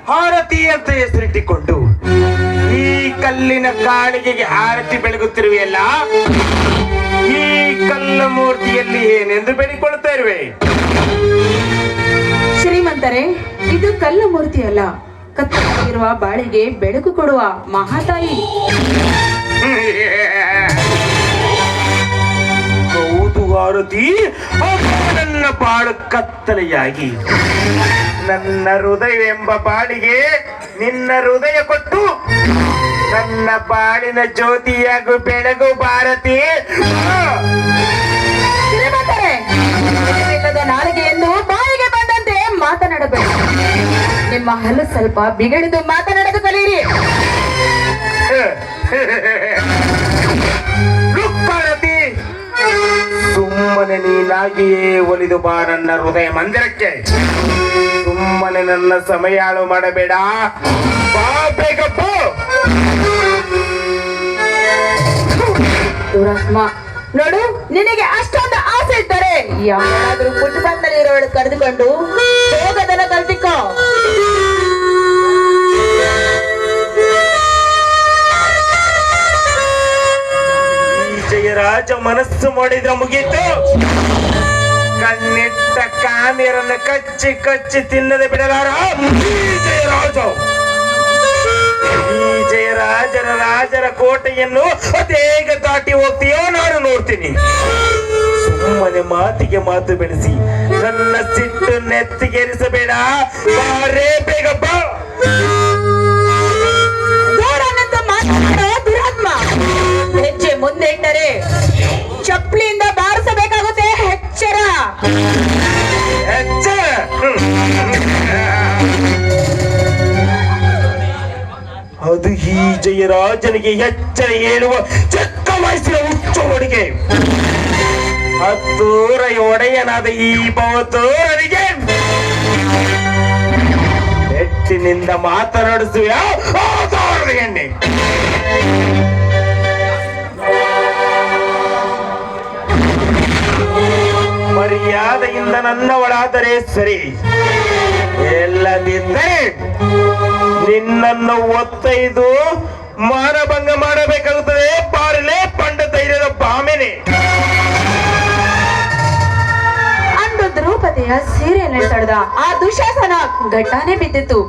ಹಾರತಿ ಅಂತ ಹೆಸರಿಟ್ಟಿಕೊಂಡು ಈ ಕಲ್ಲಿನ ಕಾಳಿಗೆಗೆ ಆರತಿ ಬೆಳಗುತ್ತಿರುವೆಯಲ್ಲ, ಈ ಕಲ್ಲ ಮೂರ್ತಿಯಲ್ಲಿ ಏನೆಂದು ಬೇಡಿಕೊಳ್ತಾ ಇರುವೆ? ಶ್ರೀಮಂತರೇ, ಇದು ಕಲ್ಲು ಮೂರ್ತಿ ಅಲ್ಲ, ಕತ್ತಲಾಗಿರುವ ಬಾಳಿಗೆ ಬೆಳಕು ಕೊಡುವ ಮಹಾತಾಯಿ. ಹೌದು ಆರತಿ, ನನ್ನ ಬಾಳು ಕತ್ತಲೆಯಾಗಿ ನನ್ನ ಹೃದಯವೆಂಬ ಬಾಳಿಗೆ ನಿನ್ನ ಹೃದಯ ಕೊಟ್ಟು ನನ್ನ ಬಾಳಿನ ಜ್ಯೋತಿಯಾಗು ಬೆಳಗು ಭಾರತಿ. ಇಲ್ಲದ ನಾಲಿಗೆಯನ್ನು ಬಾಯಿಗೆ ಬಂದಂತೆ ಮಾತನಾಡಬೇಕು. ನಿಮ್ಮ ಹಲ್ಲು ಸ್ವಲ್ಪ ಬಿಗಡಿದು ಮಾತನಾಡಲು ಕಲಿಯಿರಿ. ಭಾರತಿ, ಸುಮ್ಮನೆ ನೀನಾಗಿಯೇ ಒಲಿದು ಬಾ ನನ್ನ ಹೃದಯ ಮಂದಿರಕ್ಕೆ. ಸುಮ್ಮನೆ ನನ್ನ ಸಮಯ ಹಾಳು ಮಾಡಬೇಡ, ಬಾ ಬೇಗ ಬಾ. ದುರಾತ್ಮ, ನೋಡು, ನಿನಗೆ ಅಷ್ಟೊಂದು ಆಸೆ ಇದ್ದರೆ ಯಾರಾದ್ರೂ ಪುಟ್ಟಪಂದಲ್ಲಿರೋಳು ಕರೆದುಕೊಂಡು ಹೋಗದನ್ನ ಕಲ್ತಿಕೋ. ಜಯರಾಜ ಮನಸ್ಸು ಮಾಡಿದ್ರೆ ಮುಗೀತು. ಕಣ್ಣಿಟ್ಟ ಕಾಂದಿರನ್ನು ಕಚ್ಚಿ ಕಚ್ಚಿ ತಿನ್ನದೆ ಬಿಡಲಾರ ಜಯರಾಜ. ಈ ಜಯರಾಜರ ರಾಜರ ಕೋಟೆಯನ್ನು ಅದೇಗ ದಾಟಿ ಹೋಗ್ತೀಯೋ ನಾನು ನೋಡ್ತೀನಿ. ಸುಮ್ಮನೆ ಮಾತಿಗೆ ಮಾತು ಬೆಳೆಸಿ ನನ್ನ ಸಿಟ್ಟು ನೆತ್ತಿಗೇರಿಸಬೇಡ, ಬಾರೇ ಬೇಗ ಬಾ. ದುರಾತ್ಮ, ಹೆಜ್ಜೆ ಮುಂದೆ ಇಟ್ಟರೆ ಚಪ್ಪಲಿಯಿಂದ ಬಾರಿಸಬೇಕಾಗುತ್ತೆ. ಎಚ್ಚರ ಎಚ್ಚರ. ಅದು ಈ ಜಯರಾಜನಿಗೆ ಎಚ್ಚರ ಹೇಳುವ ಚಕ್ಕ ವಯಸ್ಸಿನ ಹುಚ್ಚ ಹುಡುಗೆ. ಹತ್ತೂರ ಒಡೆಯನಾದ ಈ ಭವತೂರನಿಗೆ ಹೆಚ್ಚಿನಿಂದ ಮಾತನಾಡಿಸುವ ಎಣ್ಣೆ. ಮರ್ಯಾದೆಯಿಂದ ನನ್ನವಳಾದರೆ ಸರಿ, ಎಲ್ಲದಿದ್ದರೆ ನಿನ್ನನ್ನು ಒತ್ತೈದು ಮಾನಭಂಗ ಮಾಡಬೇಕಾಗುತ್ತದೆ. ಪಾರಲೆ ಪಂಡ ಧೈರ್ಯದ ಬಾಮೆನೆ. ಅಂದು ದ್ರೌಪದಿಯ ಸೀರೆಯನ್ನು ತಡೆದ ಆ ದುಶಾಸನ ಘಟ್ಟಾನೆ ಬಿದ್ದಿತ್ತು.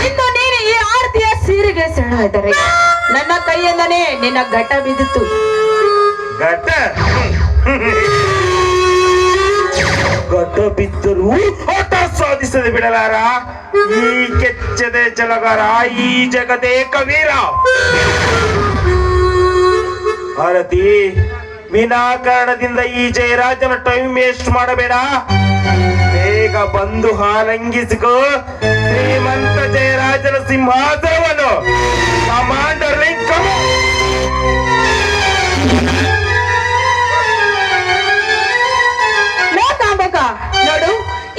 ಇನ್ನು ನೀನು ಈ ಆರತಿಯ ಸೀರೆಗೆ ಸೆಳೆದರೆ ನನ್ನ ಕೈಯಿಂದನೇ ನಿನ್ನ ಘಟ್ಟ ಬಿದ್ದಿತ್ತು. ಘಟ್ಟ ಆಟ ಸಾಧಿಸದೆ ಬಿಡಲಾರ ಈ ಕೆಚ್ಚದೆ ಜಲಗಾರ ಈ ಜಗದೇ ಕವೀರ. ಭಾರತಿ, ವಿನಾಕಾರಣದಿಂದ ಈ ಜಯರಾಜನ ಟೈಮ್ ವೇಸ್ಟ್ ಮಾಡಬೇಡ. ಬೇಗ ಬಂದು ಹಾಲಂಗಿಸಿಕೋ ಶ್ರೀಮಂತ ಜಯರಾಜನ ಸಿಂಹಾಸನವನ್ನು. ಕಮಾಂಡರ್ ನೋಡು,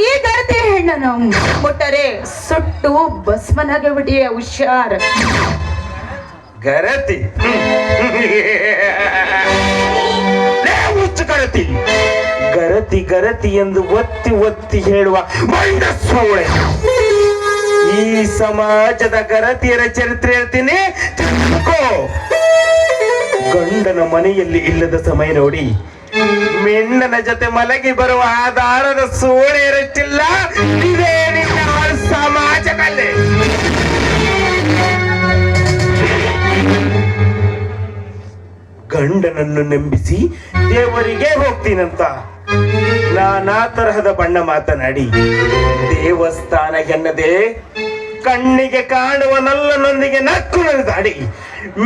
ಈ ಗರತಿ ಹೆಣ್ಣನ್ನು ಮುಟ್ಟರೆ ಸುಟ್ಟು ಭಸ್ಮನಾಗೆ ಬಿಡಿಯ ಹುಷಾರ್. ಗರತಿ ಹುಚ್ಚು ಗರತಿ ಗರತಿ ಗರತಿ ಎಂದು ಒತ್ತಿ ಒತ್ತಿ ಹೇಳುವ ಮಂಡ ಸೋಳೆ. ಈ ಸಮಾಜದ ಗರತಿಯರ ಚರಿತ್ರೆ ಹೇಳ್ತೀನಿ, ತಿಳ್ಕೋ. ಗಂಡನ ಮನೆಯಲ್ಲಿ ಇಲ್ಲದ ಸಮಯ ನೋಡಿ ಮೆಣ್ಣನ ಜೊತೆ ಮಲಗಿ ಬರುವ ಆಧಾರದ ಸೋಳೆಯರಷ್ಟಿಲ್ಲ. ಇದೇ ನಿನ್ನ ಸಮಾಜದಲ್ಲಿ. ಗಂಡನನ್ನು ನಂಬಿಸಿ ದೇವರಿಗೆ ಹೋಗ್ತೀನಂತ ನಾನಾ ತರಹದ ಬಣ್ಣ ಮಾತನಾಡಿ ದೇವಸ್ಥಾನ ಎನ್ನದೆ ಕಣ್ಣಿಗೆ ಕಾಣುವ ನಲ್ಲನೊಂದಿಗೆ ನಕ್ಕು ನಡೆದಾಡಿ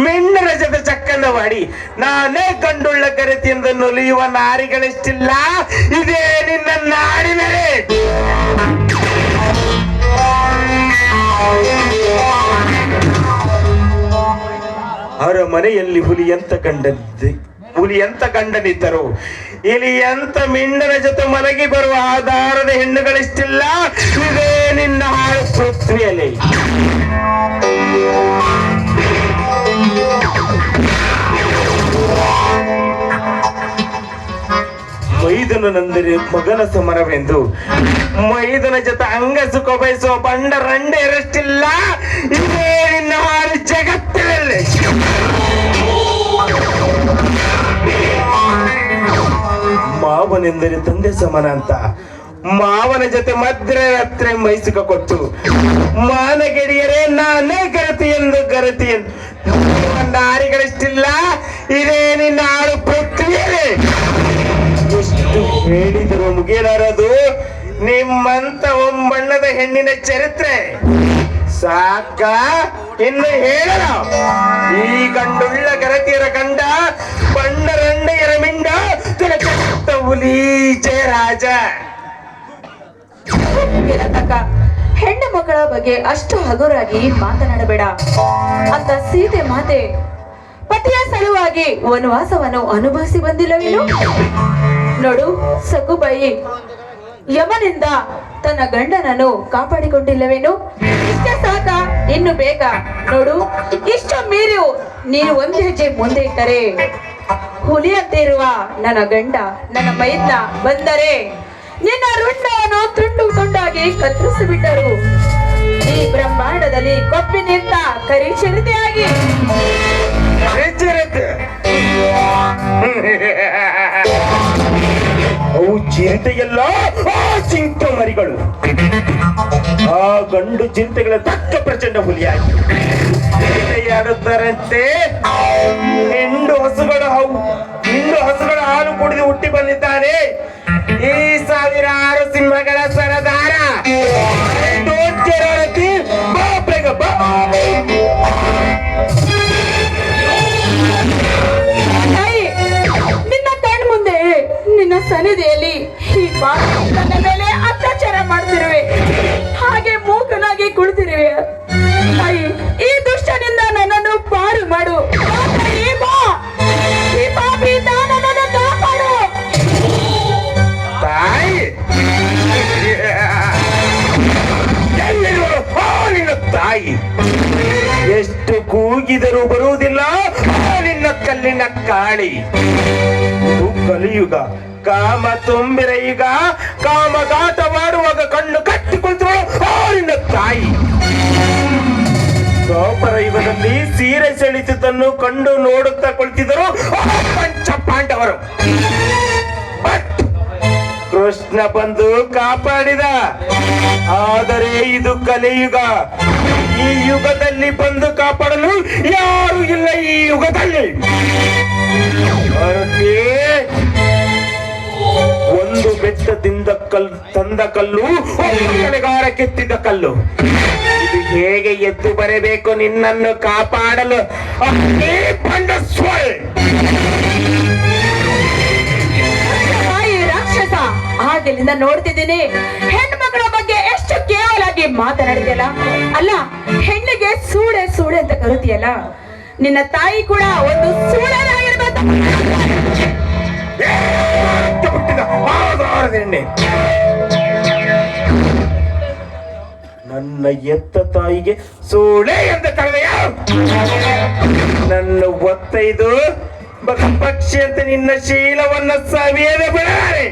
ಮೆಣ್ಣನ ಜೊತೆ ಚಕ್ಕಂದವಾಡಿ ನಾನೇ ಗಂಡುಳ್ಳ ಗರತಿ ಎಂದು ನುಲಿಯುವ ನಾರಿಗಳೆಷ್ಟಿಲ್ಲ. ಇದೇ ನಿನ್ನ ನಾಡಿನರೇ. ಅರಮನೆಯಲ್ಲಿ ಹುಲಿಯಂತ ಗಂಡನಿದ್ದರು, ಇಲಿಯಂತ ಮಿಂಡನ ಜೊತೆ ಮಲಗಿ ಬರುವ ಆಧಾರದ ಹೆಣ್ಣುಗಳಿಷ್ಟಿಲ್ಲ. ಇದೇ ನಿನ್ನ ಹಾಳು ಪೃಥ್ವಿಯಲ್ಲಿ. ಮೈದನಂದರೆ ಮಗನ ಸಮರವೆಂದು ಮೈದನ ಜೊತೆ ಅಂಗಸುಖ ಬಯಸುವ ಬಂಡ ರಂಡೆಯರಷ್ಟಿಲ್ಲ. ಇದೇ ನಿನ್ನ ಹಾಳು ಜಗತ್ತಿನಲ್ಲಿ. ಮಾವನೆಂದರೆ ತಂದೆ ಸಮಾನ ಅಂತ ಮಾವನ ಜೊತೆ ಮಧ್ಯರಾತ್ರಿ ಮೈಸುಕ ಕೊಟ್ಟು ಮಾನಗೆಡಿಯರೇ ನಾನೇ ಗರತಿ ಎಂದು ನಾರಿಗಳಿಷ್ಟಿಲ್ಲ. ಇದೇ ನಿನ್ನ ಆಳು ಪೃಥ್ವಿಯರೇ. ಎಷ್ಟು ಹೇಳಿದರೂ ಮುಗಿಯಲಾರದು ನಿಮ್ಮಂತ ಒಂಬಣ್ಣದ ಹೆಣ್ಣಿನ ಚರಿತ್ರೆ. ಸಾಕ ಇನ್ನು ಹೇಳಲ. ಈ ಗಂಡುಳ್ಳ ಗರತಿಯರ ಗಂಡ ಬಂಡರಂಡೆಯರ ಮಿಂಡ ತಿಳಕಟ್ಟ ಹುಲಿ ಜಯರಾಜ. ಹೆಣ್ಣು ಮಕ್ಕಳ ಬಗ್ಗೆ ಅಷ್ಟು ಹಗುರಾಗಿ ಮಾತನಾಡಬೇಡ ಅಂತ ಸೀತೆ ಮಾತೆ ಪತಿಯ ಸಲುವಾಗಿ ವನವಾಸವನ್ನು ಅನುಭವಿಸಿ ಬಂದಿಲ್ಲವೇನು? ನೋಡು ಸಗುಬಾಯಿ, ಯಮನಿಂದ ತನ್ನ ಗಂಡನನ್ನು ಕಾಪಾಡಿಕೊಂಡಿಲ್ಲವೇನು? ಇಷ್ಟೇ ಸಾಕ, ಇನ್ನು ಬೇಕಾ? ನೋಡು, ಇಷ್ಟು ಮೀರಿ ನೀನು ಒಂದು ಹೆಜ್ಜೆ ಮುಂದೆ ಇಟ್ಟರೆ ಹುಲಿಯಂತೆ ಇರುವ ನನ್ನ ಗಂಡ ನನ್ನ ಮೈದ್ನ ಬಂದರೆ ನಿನ್ನ ರುಂಡವನ್ನು ತುಂಡು ತುಂಡಾಗಿ ಕತ್ತರಿಸಿ ಬಿಟ್ಟರು. ಈ ಬ್ರಹ್ಮಾಂಡದಲ್ಲಿ ಕೊಪ್ಪಿನಿಂದ ಕರಿ ಚಿರತೆಯಾಗಿ ಅವು ಚಿರತೆಯಲ್ಲ, ಆ ಚಿಂತ ಮರಿಗಳು. ಆ ಗಂಡು ಚಿಂತೆಗಳ ತಕ್ಕ ಪ್ರಚಂಡ ಹುಲಿಯಾಗಿ ಚಿರತೆಯಾಡುತ್ತಾರಂತೆ. ಹೆಂಡು ಹಸುಗಳ ಹಾಲು ಕುಡಿದು ಹುಟ್ಟಿ ಬಂದಿದ್ದಾನೆ ಈ ಸಾವಿರಾರು ಸಿಂಹಗಳ ಸರದಾರ. ನಿನ್ನ ಕಣ್ ಮುಂದೆ ನಿನ್ನ ಸನ್ನಿಧಿಯಲ್ಲಿ ಈ ನನ್ನ ಮೇಲೆ ಅತ್ಯಾಚಾರ ಮಾಡ್ತಿರುವೆ, ಹಾಗೆ ಮೂಕನಾಗಿ ಕುಳಿತಿರುವೆ. ಈ ದುಷ್ಟನಿಂದ ನನ್ನನ್ನು ಪಾರು ಮಾಡು. ನನ್ನನ್ನು ಕಾಪಾಡು ತಾಯಿ. ನಿನ್ನ ತಾಯಿ ಎಷ್ಟು ಕೂಗಿದರೂ ಬರುವುದಿಲ್ಲ ನಿನ್ನ ಕಲ್ಲಿನ ಕಾಳಿ. ಇದು ಕಲಿಯುಗ, ಕಾಮ ತುಂಬಿರ ಈಗ. ಕಾಮಗಾಟವಾಡುವಾಗ ಕಣ್ಣು ಕಟ್ಟಿಕೊಳ್ತಿರೋ ನಿನ್ನ ತಾಯಿ. ದ್ವಾಪರ ಯುಗದಲ್ಲಿ ಸೀರೆ ಸೆಳಿತದನ್ನು ಕಂಡು ನೋಡುತ್ತಾ ಕುಳಿತಿದ್ದರು ಪಂಚ ಪಾಂಡವರು. ಕೃಷ್ಣ ಬಂದು ಕಾಪಾಡಿದ. ಆದರೆ ಇದು ಕಲಿಯುಗ. ಈ ಯುಗದಲ್ಲಿ ಬಂದು ಕಾಪಾಡಲು ಯಾರು ಇಲ್ಲ ಈ ಯುಗದಲ್ಲಿ. ಒಂದು ಬೆಟ್ಟದಿಂದ ತಂದ ಕಲ್ಲು ಕೊಲೆಗಾರ ಕೆತ್ತಿದ ಕಲ್ಲು. ಇದು ಹೇಗೆ ಎದ್ದು ಬರಬೇಕು ನಿನ್ನನ್ನು ಕಾಪಾಡಲು? ಅಗ್ನಿ ಬಂಡಸ್ವಲ್. ತಾಯಿ ರಾಕ್ಷಸ, ಆಗಲಿಂದ ನೋಡ್ತಿದ್ದೀನಿ ಹೆಣ್ಮಗಳ ಬಗ್ಗೆ ಎಷ್ಟು ಕೇವಲಾಗಿ ಮಾತನಾಡಿದೆಯಲ್ಲ. ಅಲ್ಲ, ಹೆಣ್ಣಿಗೆ ಸೂಳೆ ಸೂಳೆ ಅಂತ ಕರುತಿಯಲ್ಲ, ನಿನ್ನ ತಾಯಿ ಕೂಡ ಒಂದು ಸೂಳೆನಾಗಿರ್ಬೇಕು. ನನ್ನ ಎತ್ತ ತಾಯಿಗೆ ಸೂಳೆ ಎಂದು ಕರೆದೆಯ? ನನ್ನ ಒತ್ತೈದು ಪಕ್ಷಿ ಅಂತ ನಿನ್ನ ಶೀಲವನ್ನ ಸವಿಯದೆ ಬಿಡಾರೆ.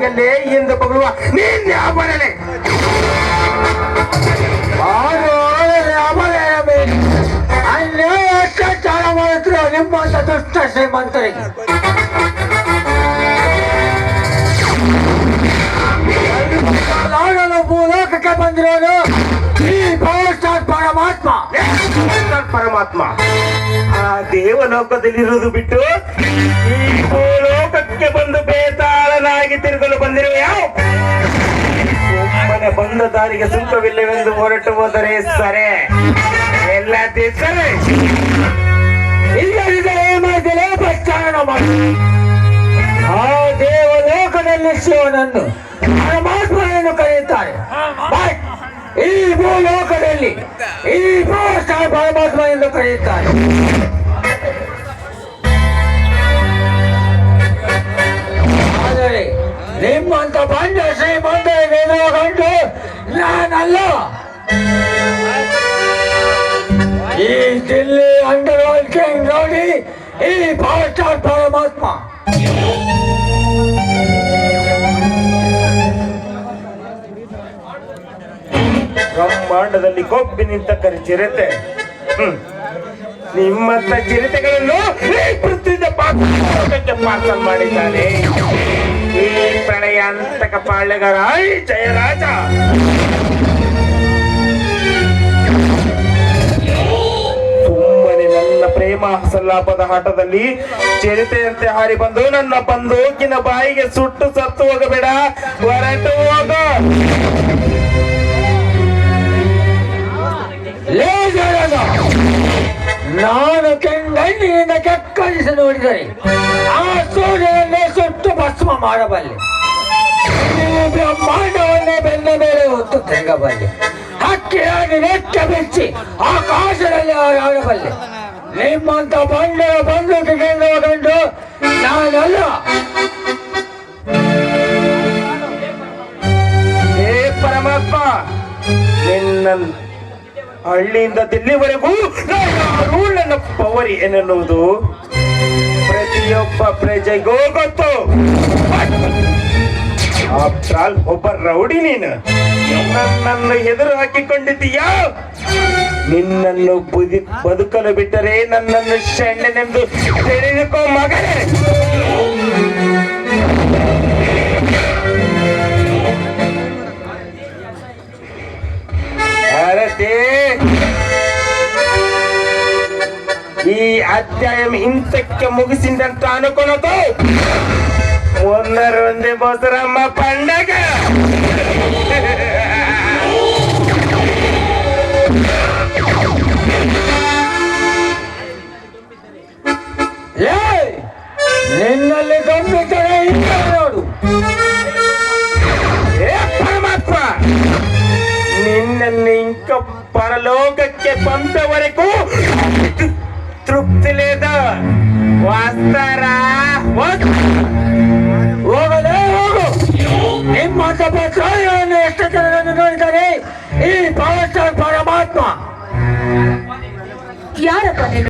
ನನಗಲ್ಲೇ ಎಂದು ಬಗಳುವ ನೀನ್ ಯಾವನೇ ಅನ್ಯಾಯ ಅತ್ಯಾಚಾರ ಮಾಡಿದ್ರು ನಿಮ್ಮಂತ ದುಷ್ಟ ಶ್ರೀಮಂತರಿಗೆ ಭೂಲೋಕಕ್ಕೆ ಬಂದಿರೋನು ಈ ಪವರ್ ಸ್ಟಾರ್ ಪರಮಾತ್ಮ. ಪರಮಾತ್ಮ ಆ ದೇವಲೋಕದಲ್ಲಿರುವುದು ಬಿಟ್ಟು ಈ ಭೂಲೋಕಕ್ಕೆ ಬಂದು ಬೇತಾಳನಾಗಿ ತಿರುಗಲು ಬಂದಿರುವ ಯಾವ ಸುಮ್ಮನೆ ಬಂದ ದಾರಿಗೆ ಸುಂಕವಿಲ್ಲವೆಂದು ಹೊರಟು ಹೋದರೆ ಸರೆ ಎಲ್ಲ ಸರಿ ಇಲ್ಲದಿದ್ದರೆ ಏಮಾಯ್ತಲೇ ಪ್ರಸ್ಥಾನ ಮಾಡಿ ಆ ದೇವಲೋಕದಲ್ಲಿ ಶಿವನನ್ನು ಪರಮಾತ್ಮನನ್ನು ಕರೆಯುತ್ತಾರೆ. ಬಟ್ ಈ ಭೂಲೋಕದಲ್ಲಿ ಈ ಪವರ್ ಸ್ಟಾರ್ ಪರಮಾತ್ಮ ಎಂದು ಕರೆಯುತ್ತಾರೆ. ಆದರೆ ನಿಮ್ಮಂತ ಬಂದ ಶ್ರೀಮಂತರಿಗೆ ಕಂಡು ನಾನಲ್ಲ. ಈ ದಿಲ್ಲಿ ಅಂಡರ್ ವರ್ಲ್ಡ್ ಕಿಂಗ್ ನೋಡಿ ಈ ಪವರ್ ಸ್ಟಾರ್ ಪರಮಾತ್ಮ. ಬ್ರಹ್ಮಾಂಡದಲ್ಲಿ ಕೊಬ್ಬಿ ನಿಂತ ಚಿರತೆ ನಿಮ್ಮಂತ ಚಿರತೆಗಳನ್ನು ಈ ಪೃಥ್ವಿಯಿಂದ ಪಾತ್ರಕ್ಕೆ ಪಾರ್ಸಲ್ ಮಾಡಿದ್ದಾನೆ ಈ ಪ್ರಳಯ ಅಂತಕ ಪಾಳ್ಯಗಾರ ಈ ಜಯರಾಜ. ಸುಮ್ಮನೆ ನನ್ನ ಪ್ರೇಮ ಸಲ್ಲಾಪದ ಆಟದಲ್ಲಿ ಚಿರತೆಯಂತೆ ಹಾರಿ ಬಂದು ನನ್ನ ಬಂದೂಕಿನ ಬಾಯಿಗೆ ಸುಟ್ಟು ಸತ್ತು ಹೋಗಬೇಡ, ಹೊರಟು ಹೋಗ. ನಾನು ಕೆಂಗಣ್ಣಿನಿಂದ ಕೆಕ್ಕರಿಸಿ ನೋಡಿದರೆ ಆ ಸೂರ್ಯನನ್ನೇ ಸುಟ್ಟು ಭಸ್ಮ ಮಾಡಬಲ್ಲೆ. ಬ್ರಹ್ಮಾಂಡವನ್ನೇ ಬೆನ್ನ ಮೇಲೆ ಹೊತ್ತು ತಿರುಗಬಲ್ಲೆ. ಹಕ್ಕಿಯಾಗಿ ನೆಟ್ಟ ಬಿಚ್ಚಿ ಆಕಾಶದಲ್ಲಿ ಹಾರಾಡಬಲ್ಲೆ. ನಿಮ್ಮಂತ ಬಂಡೆಯ ಬಂದೂಕಿಗೆ ಕಂಡು ನಾನಲ್ಲ. ಹೇ ಪರಮಾತ್ಮ, ನಿನ್ನ ಹಳ್ಳಿಯಿಂದ ದಿಲ್ಲಿವರೆಗೂ ಯಾರು ನನ್ನ ಪವರಿ ಎನ್ನುವುದು ಪ್ರತಿಯೊಬ್ಬ ಪ್ರಜೆಗೂ ಗೊತ್ತು. ಆಫ್ಟರ್ ಆಲ್ ಒಬ್ಬ ರೌಡಿ ನೀನು ನನ್ನನ್ನು ಎದುರು ಹಾಕಿಕೊಂಡಿದ್ದೀಯಾ? ನಿನ್ನನ್ನು ಬದುಕಲು ಬಿಟ್ಟರೆ ನನ್ನನ್ನು ಷಣ್ಣನೆಂದು ತಿಳಿದುಕೋ ಮಗನೇ. ಭಾರತೆ, ಈ ಅಧ್ಯಾಯ ಇಂತಕ್ಕೆ ಮುಗಿಸಿದಂತ ಅನ್ಕೊಳೋದು ಒಂದರೊಂದೇ ಬೋಸರಮ್ಮ ಪಂಡಗ. ನಿನ್ನಲ್ಲಿ ಗಂಭೀರತೆ ಇಲ್ಲ ನೋಡು. ಏ ಪರಮಾತ್ಮ, ನಿನ್ನನ್ನು ಇಂಕ ಪರಲೋಕಕ್ಕೆ ಬಂದವರೆಗೂ ತೃಪ್ತಿ ಲೇದ ವಾಸ್ತಾರ ಹೋಗಲೇ ಹೋಗು. ನಿಮ್ಮ ತಪಸ್ಸನ್ನು ಎಷ್ಟು ಜನರನ್ನು ನೋಡಿದರೆ ಈ ಪವರ್ ಸ್ಟಾರ್ ಪರಮಾತ್ಮ. ಯಾರಪ್ಪ ನೀನು?